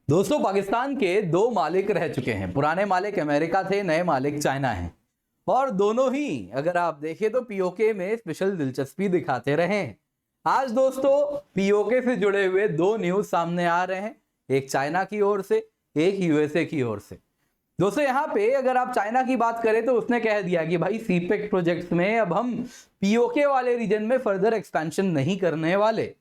दोस्तों, पाकिस्तान के दो मालिक रह चुके हैं। पुराने मालिक अमेरिका थे, नए मालिक चाइना हैं। और दोनों ही अगर आप देखें तो पीओके में स्पेशल दिलचस्पी दिखाते रहे हैं। आज दोस्तों पीओके से जुड़े हुए दो न्यूज सामने आ रहे हैं, एक चाइना की ओर से, एक यूएसए की ओर से। दोस्तों यहाँ पे अगर आप चाइना की बात करें तो उसने कह दिया कि भाई सीपेक प्रोजेक्ट्स में अब हम पीओके वाले रीजन में फर्दर एक्सपेंशन नहीं करने वाले।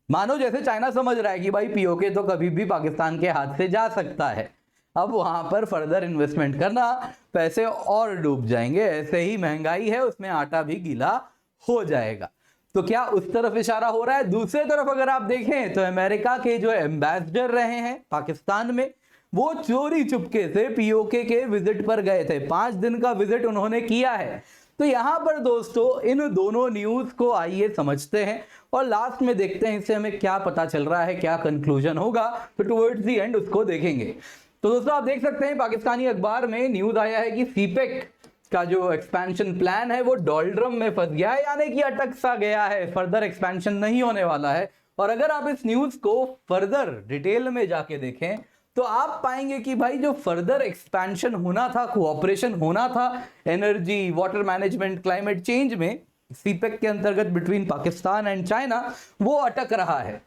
मानो जैसे चाइना समझ रहा है कि भाई पीओके तो कभी भी पाकिस्तान के हाथ से जा सकता है, अब वहां पर फर्दर इन्वेस्टमेंट करना, पैसे और डूब जाएंगे, ऐसे ही महंगाई है उसमें आटा भी गीला हो जाएगा। तो क्या उस तरफ इशारा हो रहा है? दूसरी तरफ अगर आप देखें तो अमेरिका के जो एम्बेसडर रहे हैं पाकिस्तान में, वो चोरी चुपके से पीओके के विजिट पर गए थे। 5 दिन का विजिट उन्होंने किया है। तो यहां पर दोस्तों इन दोनों न्यूज को आइए समझते हैं और लास्ट में देखते हैं इससे हमें क्या पता चल रहा है, क्या कंक्लूजन होगा। तो टुवर्ड्स द एंड उसको देखेंगे। तो दोस्तों आप देख सकते हैं पाकिस्तानी अखबार में न्यूज आया है कि सीपेक का जो एक्सपेंशन प्लान है वो डॉल्ड्रम में फंस गया है, यानी कि अटक सा गया है, फर्दर एक्सपेंशन नहीं होने वाला है। और अगर आप इस न्यूज को फर्दर डिटेल में जाके देखें तो आप पाएंगे कि भाई जो फर्दर एक्सपेंशन होना था, कोऑपरेशन होना था energy, water management, climate change में सीपेक के अंतर्गत बिटवीन पाकिस्तान एंड चाइना, वो अटक रहा है।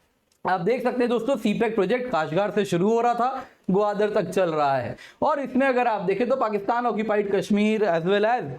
आप देख सकते हैं दोस्तों सीपेक प्रोजेक्ट काशगार से शुरू हो रहा था, ग्वादर तक चल रहा है। और इसमें अगर आप देखें तो Pakistan occupied Kashmir as well as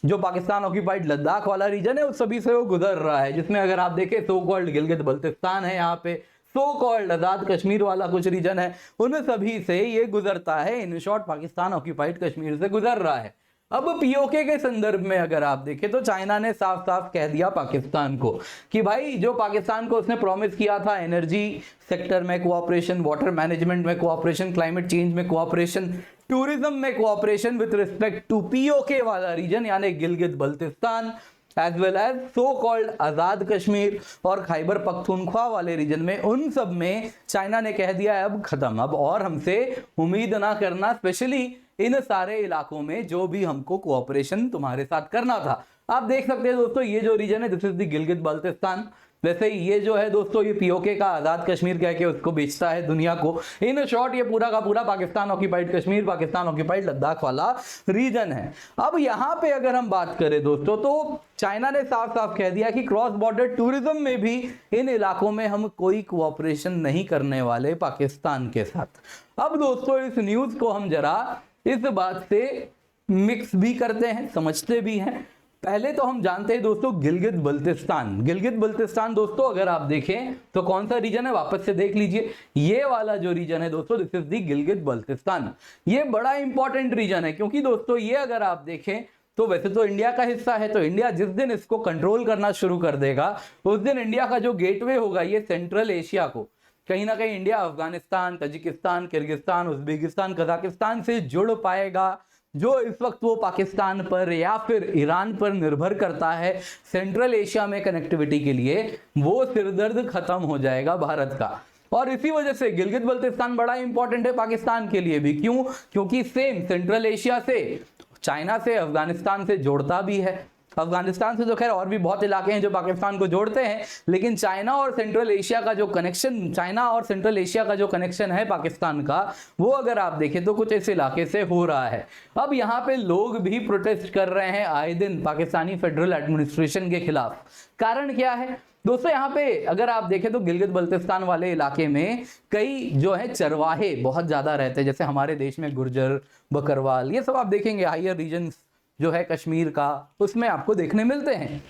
जो पाकिस्तान ऑक्यूपाइड लद्दाख वाला रीजन है उस सभी से वो गुजर रहा है, जिसमें अगर आप देखें सो कॉल्ड गिलगित बल्तिस्तान है, यहाँ पे सो कॉल्ड आजाद कश्मीर वाला कुछ रीजन है, उन सभी से ये गुजरता है। In short Pakistan occupied Kashmir से गुजर रहा है। अब पीओके के संदर्भ में अगर आप देखें तो चाइना ने साफ साफ कह दिया पाकिस्तान को कि भाई जो पाकिस्तान को उसने प्रॉमिस किया था एनर्जी सेक्टर में कोऑपरेशन, वाटर मैनेजमेंट में कोऑपरेशन, क्लाइमेट चेंज में कोऑपरेशन, टूरिज्म में cooperation with respect to POK वाला रीजन यानी Gilgit Baltistan as well as so called Azad Kashmir और खैबर पख्तूनख्वा वाले रीजन में, उन सब में चाइना ने कह दिया है अब खत्म, अब और हमसे उम्मीद ना करना, स्पेशली इन सारे इलाकों में जो भी हमको कोऑपरेशन तुम्हारे साथ करना था। आप देख सकते हैं दोस्तों ये जो रीजन है this is the Gilgit Baltistan. वैसे ये जो है दोस्तों ये पीओके का आजाद कश्मीर कह के उसको बेचता है दुनिया को। इन शॉर्ट ये पूरा का पूरा पाकिस्तान ऑक्यूपाइड कश्मीर, पाकिस्तान ऑक्यूपाइड लद्दाख वाला रीजन है। अब यहाँ पे अगर हम बात करें दोस्तों तो चाइना ने साफ साफ कह दिया कि क्रॉस बॉर्डर टूरिज्म में भी इन इलाकों में हम कोई कोऑपरेशन नहीं करने वाले पाकिस्तान के साथ। अब दोस्तों इस न्यूज को हम जरा इस बात से मिक्स भी करते हैं, समझते भी हैं। पहले तो हम जानते हैं दोस्तों गिलगित बल्तिस्तान। गिलगित बल्तिस्तान दोस्तों अगर आप देखें तो कौन सा रीजन है, वापस से देख लीजिए, ये वाला जो रीजन है दोस्तों this is the Gilgit Baltistan. ये बड़ा इंपॉर्टेंट रीजन है क्योंकि दोस्तों ये अगर आप देखें तो वैसे तो इंडिया का हिस्सा है, तो इंडिया जिस दिन इसको कंट्रोल करना शुरू कर देगा उस दिन इंडिया का जो गेटवे होगा ये सेंट्रल एशिया को कहीं ना कहीं India Afghanistan, Tajikistan, Kyrgyzstan, Uzbekistan, Kazakhstan से जुड़ पाएगा, जो इस वक्त वो पाकिस्तान पर या फिर ईरान पर निर्भर करता है सेंट्रल एशिया में कनेक्टिविटी के लिए, वो सिरदर्द खत्म हो जाएगा भारत का। और इसी वजह से गिलगित बल्तिस्तान बड़ा इंपॉर्टेंट है पाकिस्तान के लिए भी। क्यों? क्योंकि सेम सेंट्रल एशिया से, चाइना से, अफगानिस्तान से जोड़ता भी है। अफगानिस्तान से तो खैर और भी बहुत इलाके हैं जो पाकिस्तान को जोड़ते हैं, लेकिन चाइना और सेंट्रल एशिया का जो कनेक्शन, चाइना और सेंट्रल एशिया का जो कनेक्शन है पाकिस्तान का, वो अगर आप देखें तो कुछ इस इलाके से हो रहा है। अब यहाँ पे लोग भी प्रोटेस्ट कर रहे हैं आए दिन पाकिस्तानी फेडरल एडमिनिस्ट्रेशन के खिलाफ। कारण क्या है दोस्तों? यहाँ पे अगर आप देखें तो गिलगित बल्तिस्तान वाले इलाके में कई जो है चरवाहे बहुत ज्यादा रहते हैं, जैसे हमारे देश में गुर्जर, बकरवाल, ये सब आप देखेंगे हायर रीजन जो है कश्मीर का उसमें आपको देखने मिलते हैं।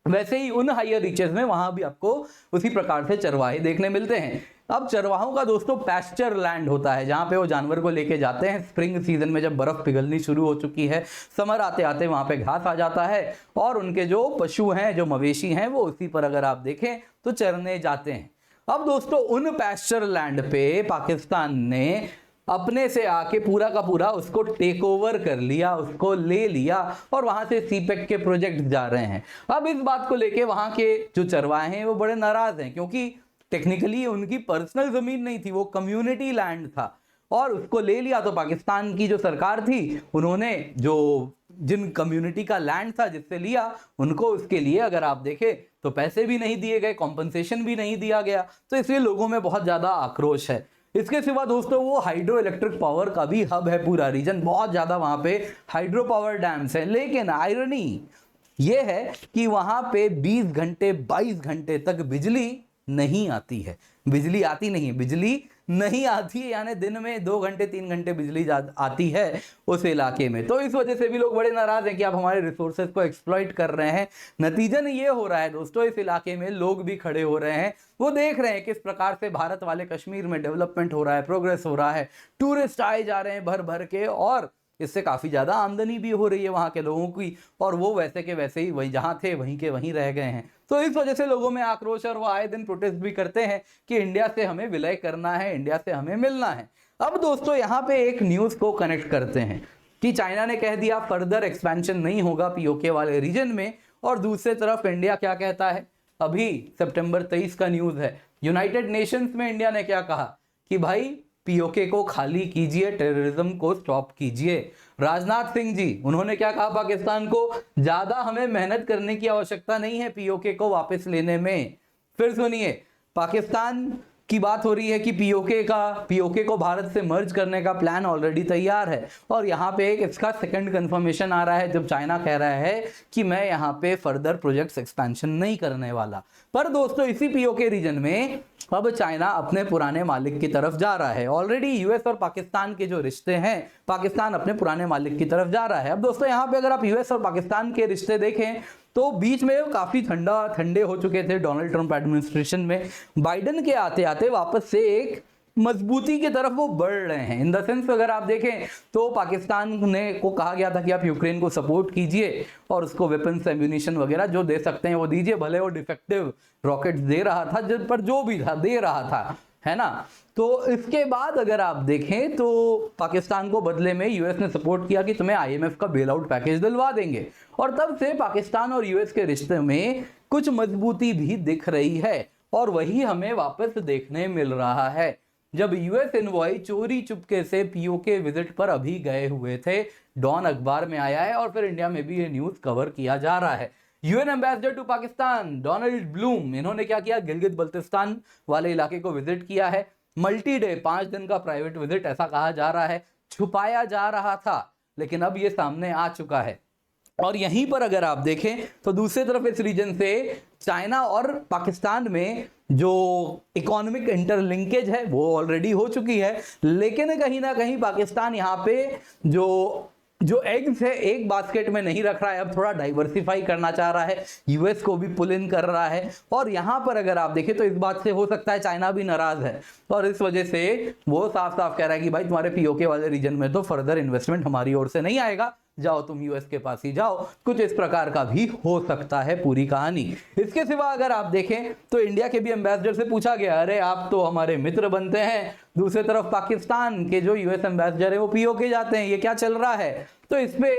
वैसे ही उन हायर रीचेस में वहां भी आपको उसी प्रकार से चरवाहे देखने मिलते हैं। अब चरवाहों का दोस्तों पैस्चर लैंड होता है जहां पे वो जानवर को लेके जाते हैं स्प्रिंग सीजन में, जब बर्फ पिघलनी शुरू हो चुकी है, समर आते आते वहां पे घास आ जाता है और उनके जो पशु हैं, जो मवेशी हैं, वो उसी पर अगर आप देखें तो चरने जाते हैं। अब दोस्तों उन पैस्चर लैंड पे पाकिस्तान ने अपने से आके पूरा का पूरा उसको टेक ओवर कर लिया, उसको ले लिया और वहां से सीपेक के प्रोजेक्ट जा रहे हैं। अब इस बात को लेके वहां के जो चरवाहे हैं वो बड़े नाराज हैं क्योंकि टेक्निकली उनकी पर्सनल जमीन नहीं थी, वो कम्युनिटी लैंड था और उसको ले लिया। तो पाकिस्तान की जो सरकार थी उन्होंने जो जिन कम्युनिटी का लैंड था जिससे लिया, उनको उसके लिए अगर आप देखें तो पैसे भी नहीं दिए गए, कॉम्पनसेशन भी नहीं दिया गया। तो इसलिए लोगों में बहुत ज्यादा आक्रोश है। इसके सिवा दोस्तों वो हाइड्रो इलेक्ट्रिक पावर का भी हब है पूरा रीजन, बहुत ज्यादा वहां पे हाइड्रो पावर डैम्स हैं। लेकिन आयरनी ये है कि वहां पे 20 घंटे 22 घंटे तक बिजली नहीं आती है। बिजली आती नहीं है, बिजली नहीं आती है, यानी दिन में 2 घंटे 3 घंटे बिजली आती है उस इलाके में। तो इस वजह से भी लोग बड़े नाराज हैं कि आप हमारे रिसोर्सेज को एक्सप्लॉइट कर रहे हैं। नतीजन ये हो रहा है दोस्तों, इस इलाके में लोग भी खड़े हो रहे हैं, वो देख रहे हैं किस प्रकार से भारत वाले कश्मीर में डेवलपमेंट हो रहा है, प्रोग्रेस हो रहा है, टूरिस्ट आए जा रहे हैं भर भर के, और इससे काफी ज्यादा आमदनी भी हो रही है वहां के लोगों की, और वो वैसे के वैसे ही वही जहां थे वहीं के वहीं रह गए हैं। तो इस वजह से लोगों में आक्रोश, और वो आए दिन प्रोटेस्ट भी करते हैं कि इंडिया से हमें विलय करना है, इंडिया से हमें मिलना है। अब दोस्तों यहाँ पे एक न्यूज को कनेक्ट करते हैं कि चाइना ने कह दिया फर्दर एक्सपेंशन नहीं होगा पीओके वाले रीजन में, और दूसरी तरफ इंडिया क्या कहता है। अभी सितंबर 23 का न्यूज है, यूनाइटेड नेशंस में इंडिया ने क्या कहा कि भाई पीओके को खाली कीजिए, टेररिज्म को स्टॉप कीजिए। राजनाथ सिंह जी उन्होंने क्या कहा पाकिस्तान को, ज्यादा हमें मेहनत करने की आवश्यकता नहीं है पीओके को वापस लेने में। फिर सुनिए, पाकिस्तान की बात हो रही है कि पीओके को भारत से मर्ज करने का प्लान ऑलरेडी तैयार है, और यहाँ पे एक इसका सेकंड कंफर्मेशन आ रहा है जब चाइना कह रहा है कि मैं यहाँ पे फर्दर प्रोजेक्ट्स एक्सपेंशन नहीं करने वाला। पर दोस्तों इसी पीओके रीजन में अब चाइना अपने पुराने मालिक की तरफ जा रहा है। ऑलरेडी यूएस और पाकिस्तान के जो रिश्ते हैं, पाकिस्तान अपने पुराने मालिक की तरफ जा रहा है। अब दोस्तों यहाँ पे अगर आप यूएस और पाकिस्तान के रिश्ते देखें तो बीच में काफी ठंडे हो चुके थे डोनाल्ड ट्रंप एडमिनिस्ट्रेशन में, बाइडेन के आते आते वापस से एक मजबूती की तरफ वो बढ़ रहे हैं। इन द सेंस अगर आप देखें तो पाकिस्तान ने को कहा गया था कि आप यूक्रेन को सपोर्ट कीजिए और उसको वेपन्स, एम्यूनिशन वगैरह जो दे सकते हैं वो दीजिए, भले वो डिफेक्टिव रॉकेट्स दे रहा था, जिन पर जो भी था दे रहा था, है ना। तो इसके बाद अगर आप देखें तो पाकिस्तान को बदले में यूएस ने सपोर्ट किया कि तुम्हें आईएमएफ का बेल आउट पैकेज दिलवा देंगे, और तब से पाकिस्तान और यूएस के रिश्ते में कुछ मजबूती भी दिख रही है, और वही हमें वापस देखने मिल रहा है। जब यूएस एनवॉय चोरी चुपके से पीओके विजिट पर अभी गए हुए थे, डॉन अखबार में आया है और फिर इंडिया में भी ये न्यूज कवर किया जा रहा है। UN ambassador to Pakistan Donald Blome, इन्होंने क्या किया, गिलगित बल्तिस्तान वाले इलाके को विजिट किया है। मल्टी डे 5 दिन का प्राइवेट विजिट ऐसा कहा जा रहा है, छुपाया जा रहा था, लेकिन अब ये सामने आ चुका है। और यहीं पर अगर आप देखें तो दूसरी तरफ इस रीजन से चाइना और पाकिस्तान में जो इकोनॉमिक इंटरलिंकेज है वो ऑलरेडी हो चुकी है, लेकिन कहीं ना कहीं पाकिस्तान यहाँ पे जो एग्स है एक बास्केट में नहीं रख रहा है, अब थोड़ा डाइवर्सिफाई करना चाह रहा है, यूएस को भी पुल इन कर रहा है। और यहाँ पर अगर आप देखें तो इस बात से हो सकता है चाइना भी नाराज है, और इस वजह से वो साफ साफ कह रहा है कि भाई तुम्हारे पीओके वाले रीजन में तो फर्दर इन्वेस्टमेंट हमारी ओर से नहीं आएगा, जाओ तुम यूएस के पास ही जाओ। कुछ इस प्रकार का भी हो सकता है पूरी कहानी। इसके सिवा अगर आप देखें तो इंडिया के भी एम्बेसडर से पूछा गया, अरे आप तो हमारे मित्र बनते हैं, दूसरी तरफ पाकिस्तान के जो यूएस एम्बेसडर है वो पीओके जाते हैं, ये क्या चल रहा है। तो इस पे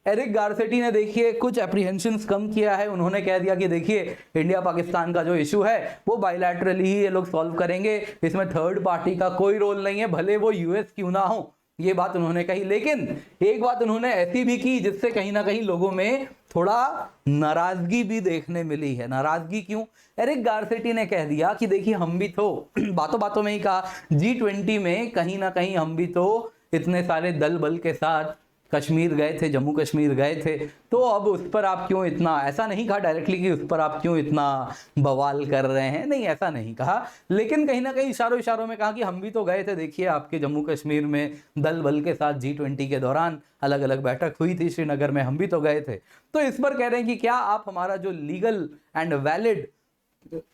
एरिक गारसेटी ने देखिए कुछ एप्रीहेंशंस कम किया है। उन्होंने कह दिया कि देखिए इंडिया पाकिस्तान का जो इशू है वो बायलैटरली ही ये लोग सॉल्व करेंगे, इसमें थर्ड पार्टी का कोई रोल नहीं है, भले वो यूएस क्यों ना हो, ये बात उन्होंने कही। लेकिन एक बात उन्होंने ऐसी भी की जिससे कहीं ना कहीं लोगों में थोड़ा नाराजगी भी देखने मिली है। नाराजगी क्यों? एरिक गारसेटी ने कह दिया कि देखिए हम भी तो बातों बातों में ही कहा, G20 में कहीं ना कहीं हम भी तो इतने सारे दल बल के साथ कश्मीर गए थे, जम्मू कश्मीर गए थे, तो अब उस पर आप क्यों इतना, ऐसा नहीं कहा डायरेक्टली कि उस पर आप क्यों इतना बवाल कर रहे हैं, नहीं ऐसा नहीं कहा, लेकिन कहीं ना कहीं इशारों इशारों में कहा कि हम भी तो गए थे, देखिए आपके जम्मू कश्मीर में दल बल के साथ G20 के दौरान अलग अलग बैठक हुई थी श्रीनगर में, हम भी तो गए थे। तो इस पर कह रहे हैं कि क्या आप हमारा जो लीगल एंड वैलिड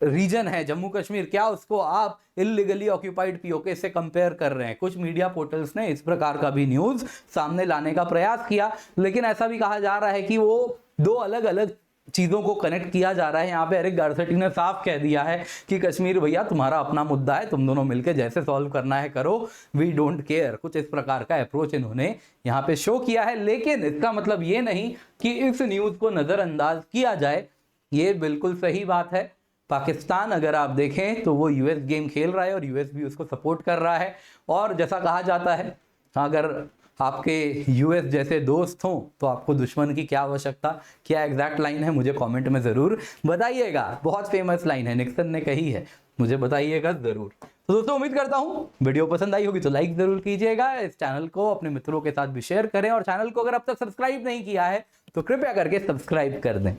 रीजन है जम्मू कश्मीर, क्या उसको आप इलीगली ऑक्यूपाइड पीओके से कंपेयर कर रहे हैं। कुछ मीडिया पोर्टल्स ने इस प्रकार का भी न्यूज सामने लाने का प्रयास किया, लेकिन ऐसा भी कहा जा रहा है कि वो दो अलग अलग चीजों को कनेक्ट किया जा रहा है। यहाँ पे एरिक गारसेटी ने साफ कह दिया है कि कश्मीर भैया तुम्हारा अपना मुद्दा है, तुम दोनों मिलकर जैसे सॉल्व करना है करो, वी डोंट केयर। कुछ इस प्रकार का अप्रोच इन्होंने यहाँ पे शो किया है, लेकिन इसका मतलब ये नहीं कि इस न्यूज को नजरअंदाज किया जाए, ये बिल्कुल सही बात है। पाकिस्तान अगर आप देखें तो वो यूएस गेम खेल रहा है और यूएस भी उसको सपोर्ट कर रहा है, और जैसा कहा जाता है अगर आपके यूएस जैसे दोस्त हों तो आपको दुश्मन की क्या आवश्यकता। क्या एग्जैक्ट लाइन है मुझे कमेंट में ज़रूर बताइएगा, बहुत फेमस लाइन है, निक्सन ने कही है। मुझे बताइएगा जरूर। तो दोस्तों उम्मीद करता हूँ वीडियो पसंद आई होगी तो लाइक जरूर कीजिएगा, इस चैनल को अपने मित्रों के साथ भी शेयर करें और चैनल को अगर अब तक सब्सक्राइब नहीं किया है तो कृपया करके सब्सक्राइब कर दें।